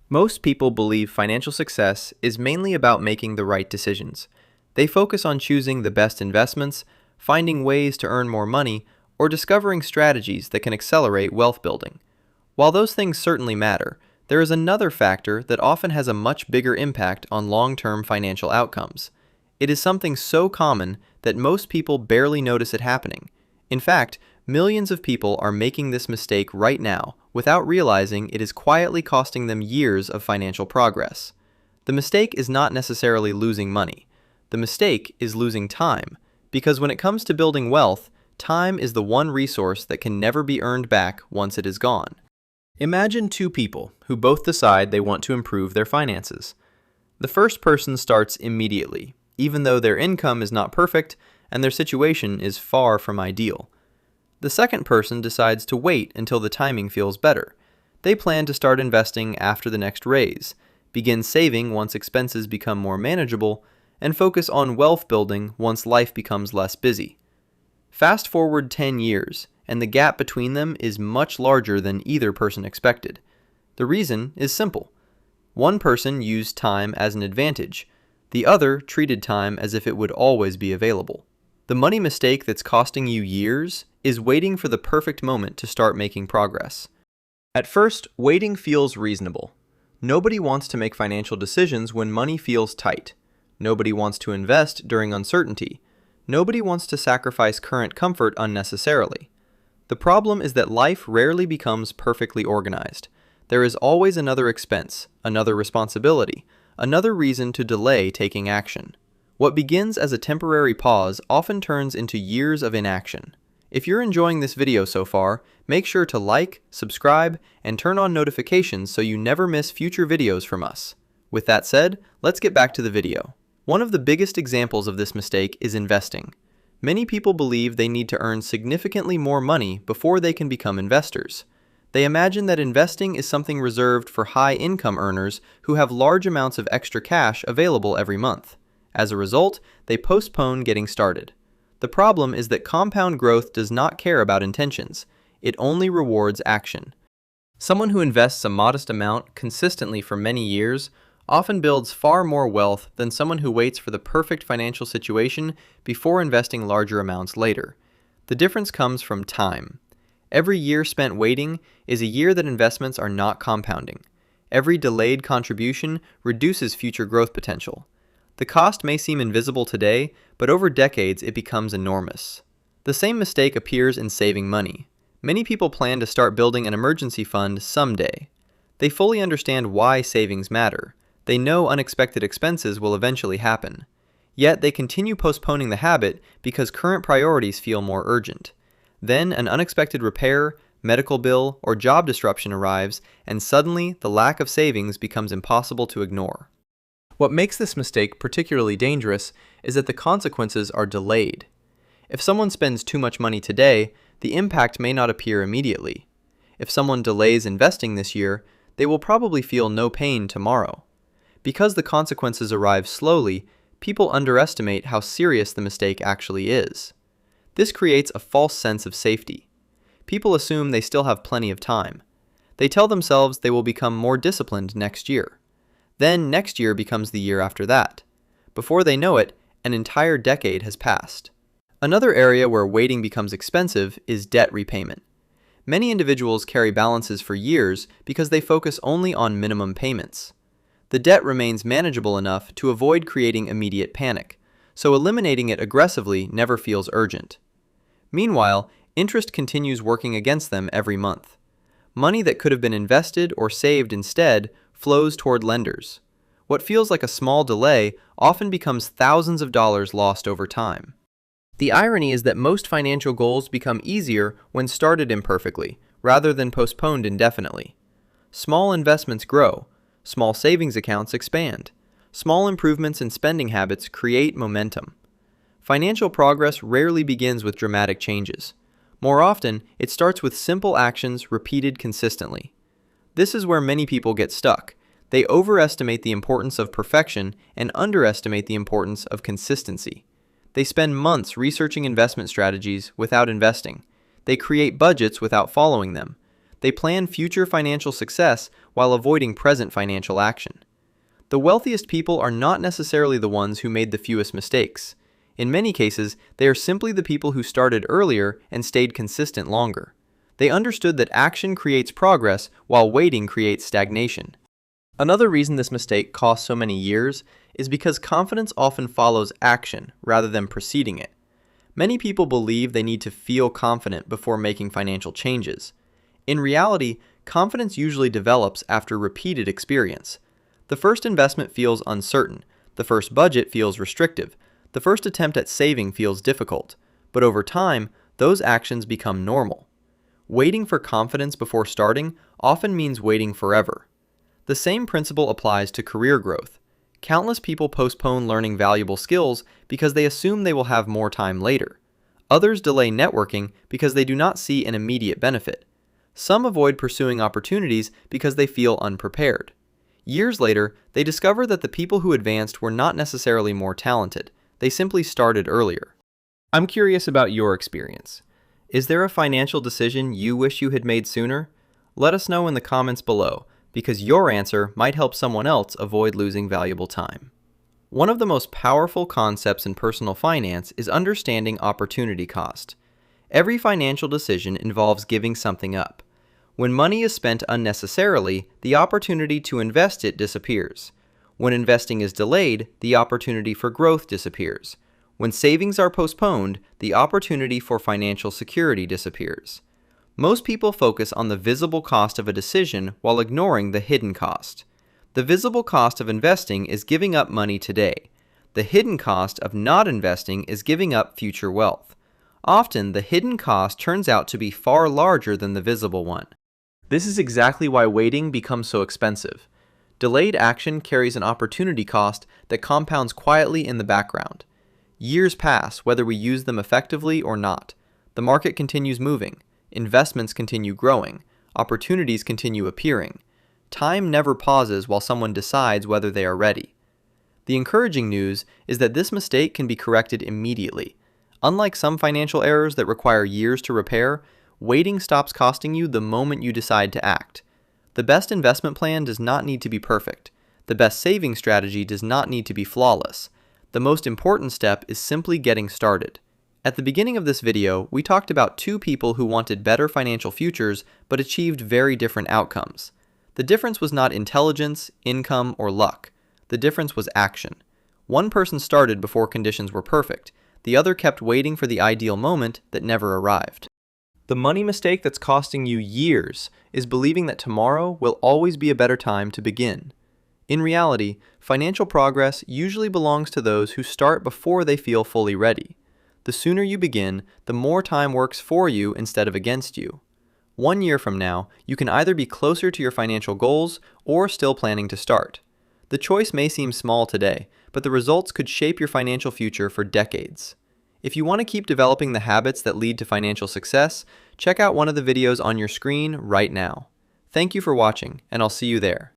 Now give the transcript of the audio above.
Most people believe financial success is mainly about making the right decisions. They focus on choosing the best investments, finding ways to earn more money, or discovering strategies that can accelerate wealth building. While those things certainly matter, there is another factor that often has a much bigger impact on long-term financial outcomes. It is something so common that most people barely notice it happening. In fact, millions of people are making this mistake right now without realizing it is quietly costing them years of financial progress. The mistake is not necessarily losing money. The mistake is losing time, because when it comes to building wealth, time is the one resource that can never be earned back once it is gone. Imagine two people who both decide they want to improve their finances. The first person starts immediately, even though their income is not perfect and their situation is far from ideal. The second person decides to wait until the timing feels better. They plan to start investing after the next raise, begin saving once expenses become more manageable, and focus on wealth building once life becomes less busy. Fast forward 10 years, and the gap between them is much larger than either person expected. The reason is simple. One person used time as an advantage. The other treated time as if it would always be available. The money mistake that's costing you years is waiting for the perfect moment to start making progress. At first, waiting feels reasonable. Nobody wants to make financial decisions when money feels tight. Nobody wants to invest during uncertainty. Nobody wants to sacrifice current comfort unnecessarily. The problem is that life rarely becomes perfectly organized. There is always another expense, another responsibility, another reason to delay taking action. What begins as a temporary pause often turns into years of inaction. If you're enjoying this video so far, make sure to like, subscribe, and turn on notifications so you never miss future videos from us. With that said, let's get back to the video. One of the biggest examples of this mistake is investing. Many people believe they need to earn significantly more money before they can become investors. They imagine that investing is something reserved for high-income earners who have large amounts of extra cash available every month. As a result, they postpone getting started. The problem is that compound growth does not care about intentions. It only rewards action. Someone who invests a modest amount consistently for many years often builds far more wealth than someone who waits for the perfect financial situation before investing larger amounts later. The difference comes from time. Every year spent waiting is a year that investments are not compounding. Every delayed contribution reduces future growth potential. The cost may seem invisible today, but over decades it becomes enormous. The same mistake appears in saving money. Many people plan to start building an emergency fund someday. They fully understand why savings matter. They know unexpected expenses will eventually happen. Yet they continue postponing the habit because current priorities feel more urgent. Then an unexpected repair, medical bill, or job disruption arrives, and suddenly the lack of savings becomes impossible to ignore. What makes this mistake particularly dangerous is that the consequences are delayed. If someone spends too much money today, the impact may not appear immediately. If someone delays investing this year, they will probably feel no pain tomorrow. Because the consequences arrive slowly, people underestimate how serious the mistake actually is. This creates a false sense of safety. People assume they still have plenty of time. They tell themselves they will become more disciplined next year. Then next year becomes the year after that. Before they know it, an entire decade has passed. Another area where waiting becomes expensive is debt repayment. Many individuals carry balances for years because they focus only on minimum payments. The debt remains manageable enough to avoid creating immediate panic, so eliminating it aggressively never feels urgent. Meanwhile, interest continues working against them every month. Money that could have been invested or saved instead flows toward lenders. What feels like a small delay often becomes thousands of dollars lost over time. The irony is that most financial goals become easier when started imperfectly, rather than postponed indefinitely. Small investments grow. Small savings accounts expand. Small improvements in spending habits create momentum. Financial progress rarely begins with dramatic changes. More often, it starts with simple actions repeated consistently. This is where many people get stuck. They overestimate the importance of perfection and underestimate the importance of consistency. They spend months researching investment strategies without investing. They create budgets without following them. They plan future financial success while avoiding present financial action. The wealthiest people are not necessarily the ones who made the fewest mistakes. In many cases, they are simply the people who started earlier and stayed consistent longer. They understood that action creates progress while waiting creates stagnation. Another reason this mistake costs so many years is because confidence often follows action rather than preceding it. Many people believe they need to feel confident before making financial changes. In reality, confidence usually develops after repeated experience. The first investment feels uncertain, the first budget feels restrictive, the first attempt at saving feels difficult, but over time, those actions become normal. Waiting for confidence before starting often means waiting forever. The same principle applies to career growth. Countless people postpone learning valuable skills because they assume they will have more time later. Others delay networking because they do not see an immediate benefit. Some avoid pursuing opportunities because they feel unprepared. Years later, they discover that the people who advanced were not necessarily more talented. They simply started earlier. I'm curious about your experience. Is there a financial decision you wish you had made sooner? Let us know in the comments below, because your answer might help someone else avoid losing valuable time. One of the most powerful concepts in personal finance is understanding opportunity cost. Every financial decision involves giving something up. When money is spent unnecessarily, the opportunity to invest it disappears. When investing is delayed, the opportunity for growth disappears. When savings are postponed, the opportunity for financial security disappears. Most people focus on the visible cost of a decision while ignoring the hidden cost. The visible cost of investing is giving up money today. The hidden cost of not investing is giving up future wealth. Often, the hidden cost turns out to be far larger than the visible one. This is exactly why waiting becomes so expensive. Delayed action carries an opportunity cost that compounds quietly in the background. Years pass whether we use them effectively or not. The market continues moving. Investments continue growing. Opportunities continue appearing. Time never pauses while someone decides whether they are ready. The encouraging news is that this mistake can be corrected immediately. Unlike some financial errors that require years to repair, waiting stops costing you the moment you decide to act. The best investment plan does not need to be perfect. The best saving strategy does not need to be flawless. The most important step is simply getting started. At the beginning of this video, we talked about two people who wanted better financial futures but achieved very different outcomes. The difference was not intelligence, income, or luck. The difference was action. One person started before conditions were perfect. The other kept waiting for the ideal moment that never arrived. The money mistake that's costing you years is believing that tomorrow will always be a better time to begin. In reality, financial progress usually belongs to those who start before they feel fully ready. The sooner you begin, the more time works for you instead of against you. 1 year from now, you can either be closer to your financial goals or still planning to start. The choice may seem small today, but the results could shape your financial future for decades. If you want to keep developing the habits that lead to financial success, check out one of the videos on your screen right now. Thank you for watching, and I'll see you there.